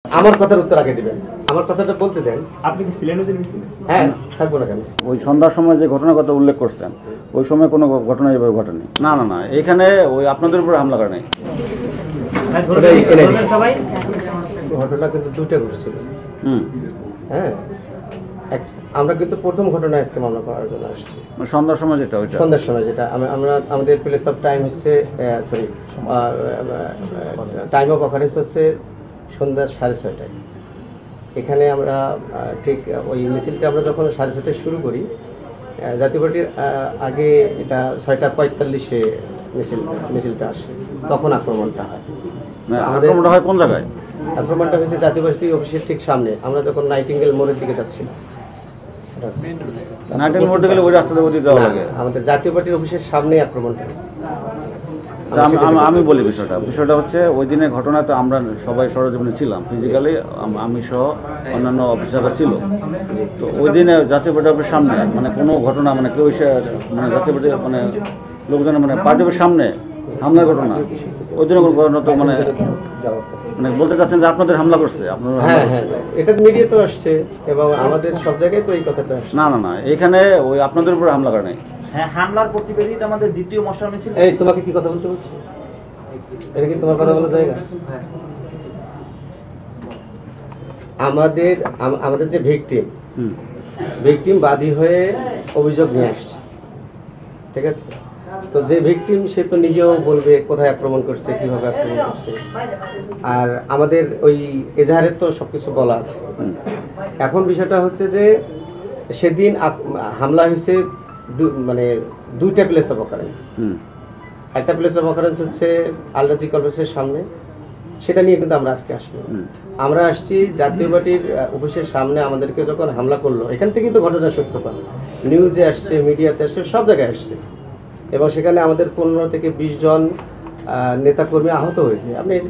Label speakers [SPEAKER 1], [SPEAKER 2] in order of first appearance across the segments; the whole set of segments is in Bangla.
[SPEAKER 1] আমার কথার উত্তর আগে দিবেন, আমার কথাটা বলতে দেন।
[SPEAKER 2] আপনি কি ছিলেন ওই দিন মিছিলে?
[SPEAKER 1] হ্যাঁ, থাকবো না কেন?
[SPEAKER 3] ওই সন্ধ্যার সময় যে ঘটনার কথা উল্লেখ করছেন ওই সময় কোনো ঘটনা এভাবে ঘটেনি। না না না, এখানে ওই আপনাদের উপরে হামলা করে নাই।
[SPEAKER 1] ঘটনা কিন্তু দুটো ঘটছিল।
[SPEAKER 3] হুম,
[SPEAKER 1] হ্যাঁ, আমরা কিন্তু প্রথম ঘটনা আজকে মামলা করার জন্য আসছি।
[SPEAKER 3] সন্ধ্যার সময় যেটা ওইটা
[SPEAKER 1] সন্ধ্যার সময় যেটা আমরা আমাদের প্লেস অফ টাইম হচ্ছে সরি টাইম অফ অকারেন্স হচ্ছে সন্ধ্যা 6:30টায়। এখানে আমরা ঠিক ওই মিছিলটা আমরা যখন 6:30টায় শুরু করি, জাতীয় পার্টির আগে এটা 6:45-এ মিছিলটা আসে, তখন আক্রমণটা হয়।
[SPEAKER 3] আক্রমণটা হয় কোন জায়গায়?
[SPEAKER 1] আক্রমণটা হয়েছে জাতীয় পার্টি অফিসের ঠিক সামনে, আমরা যখন নাইটিঙ্গেল মোড়ের দিকে যাচ্ছিলাম।
[SPEAKER 3] নাইটেল মোড়ে গেলে ওই রাস্তাতে ওদিকে যাওয়া লাগে।
[SPEAKER 1] আমাদের জাতীয় পার্টির অফিসের সামনেই আক্রমণটা হয়েছে।
[SPEAKER 3] আমি বলি বিষয়টা হচ্ছে ওই দিনের ঘটনায় তো আমরা সবাই সরজমিনে ছিলাম, ফিজিক্যালি আমি সহ অন্যান্য অফিসাররা ছিল। তো ওই দিনে জাতীয় পার্টি অফিসের সামনে মানে কোনো ঘটনা মানে কেউ এসে মানে জাতীয় পার্টি মানে লোকজনের মানে পার্টি অফিসের সামনে হামলার ঘটনা ওই দিনে কোনো ঘটনা তো মানে মানে বলতে চাচ্ছেন যে আপনাদের হামলা করছে? আপনারা?
[SPEAKER 1] হ্যাঁ হ্যাঁ, এটা মিডিয়া তো আসছে এবং আমাদের সব জায়গায় তো এই কথাটা আসছে।
[SPEAKER 3] না না না, এখানে ওই আপনাদের উপরে হামলা করে নাই।
[SPEAKER 2] হ্যাঁ, হামলার প্রতিবেদন আমাদের দ্বিতীয় মশা মিছিল।
[SPEAKER 1] এই তোমাকে কি কথা বলতে বলছি? এটা কি তোমার কথা বলার জায়গা? আমাদের যে ভিকটিম বাদী হয়ে অভিযোগ নিয়ে আসছে, ঠিক আছে? তো যে ভিকটিম সে তো নিজেও বলবে কোথায় আক্রমণ করছে, কিভাবে আক্রমণ করছে, আর আমাদের ওই এজাহারের তো সবকিছু বলা আছে। এখন বিষয়টা হচ্ছে যে সেদিন হামলা হয়েছে মানে দুইটা প্লেস অফ অকারেন্স। একটা প্লেস অফ অকারেন্স হচ্ছে আলরাজি কলেজের সামনে, সেটা নিয়ে কিন্তু আমরা আজকে আসবো। আমরা আসছি জাতীয় পার্টির অফিসের সামনে আমাদেরকে যখন হামলা করলো, এখান থেকে কিন্তু ঘটনা সত্যতা নিউজে আসছে, মিডিয়াতে আসছে, সব জায়গায় আসছে, এবং সেখানে আমাদের 15 থেকে 20 জন নেতাকর্মী আহত হয়েছে। আপনি এই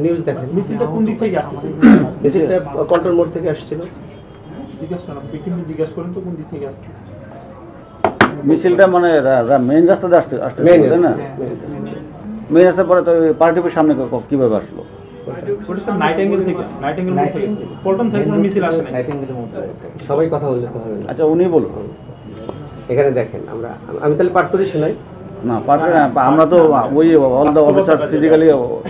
[SPEAKER 1] নিউজ দেখেন।
[SPEAKER 2] মিছিলটা কোন দিক থেকে আসতেছে?
[SPEAKER 1] মিছিলটা পল্টন মোড় থেকে আসছিল।
[SPEAKER 2] জিজ্ঞাসা করেন তো কোন দিক থেকে আসছে
[SPEAKER 3] মিছিলটা? মানে মেইন রাস্তাতে আসতে তাই না? মেইন রাস্তা পরে তো পার্টি অফিসের সামনে কিভাবে আসলো?
[SPEAKER 2] নাইটিঙ্গেল থেকে পল্টন থেকে কোনো মিছিল আসে না।
[SPEAKER 1] সবাই কথা বলতে হবে না।
[SPEAKER 3] আচ্ছা, উনি বলুন।
[SPEAKER 1] এখানে দেখেন, আমি তাহলে পাঠ করে শোনাই।
[SPEAKER 3] না পার্টি আমরা তো ওই all the officer physically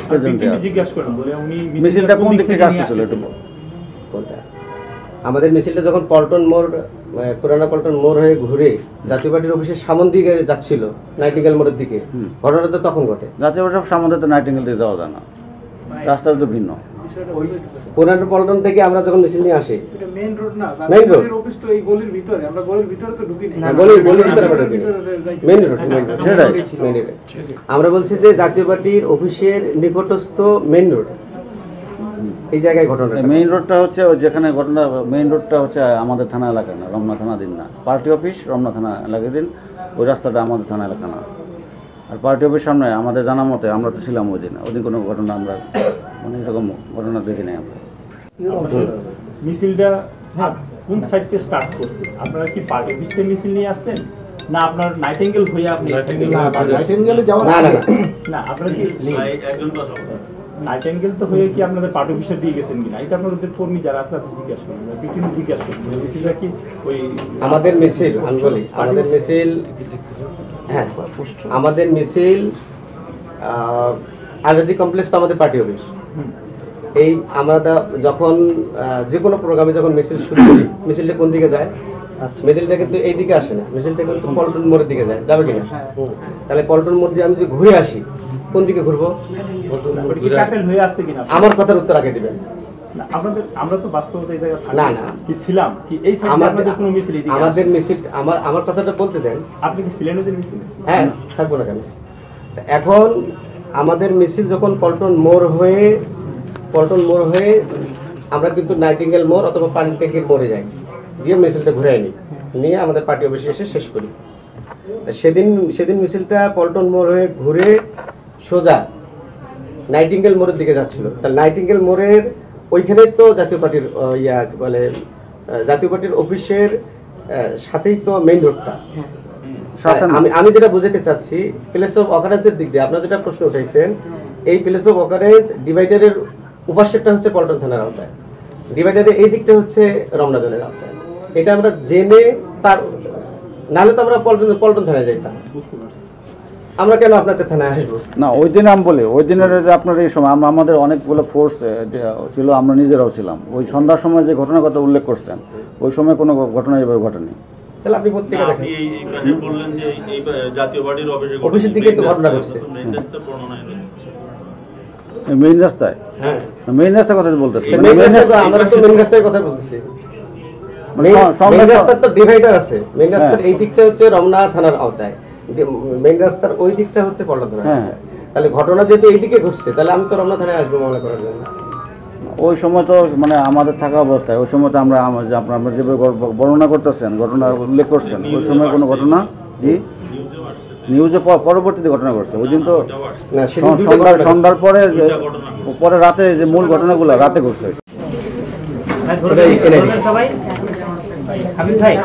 [SPEAKER 3] present.
[SPEAKER 2] জিজ্ঞাসা করেন বলে উনি
[SPEAKER 3] মিছিলটা কোন দিক থেকে আসছিল একটু?
[SPEAKER 1] আমাদের মিছিলটা যখন পল্টন মোড়, পুরানা পল্টন মোড় হয়ে ঘুরে জাতীয় পার্টির অফিসের সামন দিকে যাচ্ছিল নাইটিঙ্গেল মোড়ের দিকে, ঘটনাটা তখন ঘটে।
[SPEAKER 3] জাতীয় পার্টির সামনে তো নাইটিঙ্গেল দিয়ে যাওয়া যায় না, রাস্তা তো ভিন্ন।
[SPEAKER 1] পুরানা পল্টন থেকে আমরা যখন মিছিল নিয়ে আসি,
[SPEAKER 4] এটা মেইন রোড না,
[SPEAKER 1] মেইন রোড
[SPEAKER 4] অফিস তো এই গলির ভিতরে, আমরা গলির ভিতরে তো ঢুকি না।
[SPEAKER 1] গলির ভিতরে আমরা ঢুকি, মেইন রোড
[SPEAKER 3] সেটাই
[SPEAKER 1] মেইন রোড। আমরা বলছি যে জাতীয় পার্টির অফিসের নিকটস্থ মেইন রোড, এই জায়গায় ঘটনা।
[SPEAKER 3] মেইন রোডটা হচ্ছে যেখানে ঘটনা, মেইন রোডটা হচ্ছে আমাদের থানা এলাকা না, রমনা থানা দিন না। পার্টি অফিস রমনা থানা এলাকা দিন, ওই রাস্তাটা আমাদের থানা এলাকা না। আর পার্টি অফিস সামনে আমাদের জানা মতে, আমরা তো ছিলাম ওই দিন কোনো ঘটনা আমরা মানে এরকম ঘটনা দেখি নাই আমরা।
[SPEAKER 2] মিছিলটা কোন সাইড থেকে স্টার্ট করছে? আপনারা কি পার্টি অফিস থেকে মিছিল নিয়ে আসছেন, না আপনার নাইটিঙ্গেল হয়ে আপনি
[SPEAKER 4] নাইটিঙ্গেলে যাওয়া
[SPEAKER 2] না আপনারা কি নাইটিঙ্গেল তো হয়ে কি আপনাদের পার্টি অফিসে দিয়ে গেছেন কিনা, এটা আপনাদের কর্মী যারা আছে আপনি জিজ্ঞাসা করেন। বিভিন্ন জিজ্ঞাসা করেন মিছিলটা কি ওই
[SPEAKER 1] আমাদের মিছিল, আমি বলি আমাদের মিছিল, হ্যাঁ আমাদের মিছিল আলরাজি কমপ্লেক্স তো আমাদের পার্টি অফিস। এই আমরা যখন যে কোনো প্রোগ্রামে যখন মিছিল শুরু করি, মিছিলটা কোন দিকে যায়? মিছিলটা কিন্তু এই দিকে আসে না, মিছিলটা কিন্তু পল্টন মোড়ের দিকে যায়, যাবে কিনা? তাহলে পল্টন মোড় দিয়ে আমি যদি ঘুরে আসি, কোন দিকে ঘুরবো?
[SPEAKER 2] হয়ে আসছে কিনা
[SPEAKER 1] আমার কথার উত্তর আগে দিবেন।
[SPEAKER 2] আমরা তো বাস্তবতা এই জায়গায়
[SPEAKER 1] না না
[SPEAKER 2] কি ছিলাম কি এই সাইডে আমাদের কোনো মিছিল এদিকে
[SPEAKER 1] আমাদের মিছিল আমার কথাটা বলতে দেন।
[SPEAKER 2] আপনি কি ছিলেন ওই মিছিল?
[SPEAKER 1] হ্যাঁ, থাকবো না কেন? এখন আমাদের মিছিল যখন পল্টন মোড় হয়ে আমরা কিন্তু নাইটিঙ্গেল মোড় অথবা পানি ট্যাঙ্কির মোড়ে যাই, দিয়ে মিছিলটা ঘুরে নিয়ে আমাদের পার্টি অফিসে এসে শেষ করি। সেদিন মিছিলটা পল্টন মোড় হয়ে ঘুরে সোজা নাইটিঙ্গেল মোড়ের দিকে যাচ্ছিল। তা নাইটিঙ্গেল মোড়ের ওইখানে তো জাতীয় পার্টির জাতীয় পার্টির অফিসের সাথেই তো মেইন রোডটা। আমি যেটা বুঝাতে চাচ্ছি, প্লেস অফ অকারেন্সের দিক দিয়ে আপনারা যেটা প্রশ্ন উঠাইছেন, এই প্লেস অফ অকারেন্স ডিভাইডারের উপাস্যটা হচ্ছে পল্টন থানার আওতায়, ডিভাইডারের এই দিকটা হচ্ছে রমনা জোনের আওতায়। এটা আমরা জেনে তার, নাহলে তো আমরা পল্টন থানায় যাইতাম।
[SPEAKER 2] বুঝতে পারছি।
[SPEAKER 1] আমরা কেন আপনাদের থানায় আসবো?
[SPEAKER 3] না ওই দিনে আমি বলি, ওই দিনের যে আপনার এই সময় আমাদের অনেকগুলো ফোর্স ছিল, আমরা নিজেরাও ছিলাম। ওই সন্ধ্যার সময় যে ঘটনার কথা উল্লেখ করছেন, ওই সময় কোনো ঘটনা এভাবে ঘটেনি।
[SPEAKER 1] তাহলে আপনি পত্রিকা দেখেন,
[SPEAKER 5] আপনি এই কাজে বললেন যে এই জাতীয় পার্টির
[SPEAKER 1] অফিসের দিকে তো ঘটনা ঘটছে।
[SPEAKER 3] মেইন রাস্তায়,
[SPEAKER 1] হ্যাঁ
[SPEAKER 3] মেইন রাস্তার কথা বলতেছি।
[SPEAKER 1] মেইন রাস্তায় তো আমরা তো মেইন রাস্তার কথা বলতেছি। মেইন রাস্তার তো ডিভাইডার আছে। মেইন রাস্তার এই দিকটা হচ্ছে রমনা থানার আওতায়, মেইন রাস্তার ওই দিকটা হচ্ছে পল্টন থানার আওতায়। তাহলে ঘটনা যেহেতু এইদিকে ঘটছে, তাহলে আমি তো রমনা থানায় আসবো মামলা করার জন্য।
[SPEAKER 3] ওই সময় তো মানে আমাদের থাকা অবস্থায়, ওই সময় তো আমরা আপনার যেভাবে বর্ণনা করতেছেন, ঘটনা উল্লেখ করছেন, ওই সময় কোনো ঘটনা জি নিউজে পরবর্তীতে ঘটনা ঘটছে। ওই দিন তো
[SPEAKER 1] না, সেদিন দুইটা ঘটনা ঘটছে।
[SPEAKER 3] সন্ধ্যার পরে পরে রাতে যে মূল ঘটনাগুলো রাতে ঘটছে।
[SPEAKER 1] এটাই, এটাই।
[SPEAKER 6] সবাই হাবিব ভাই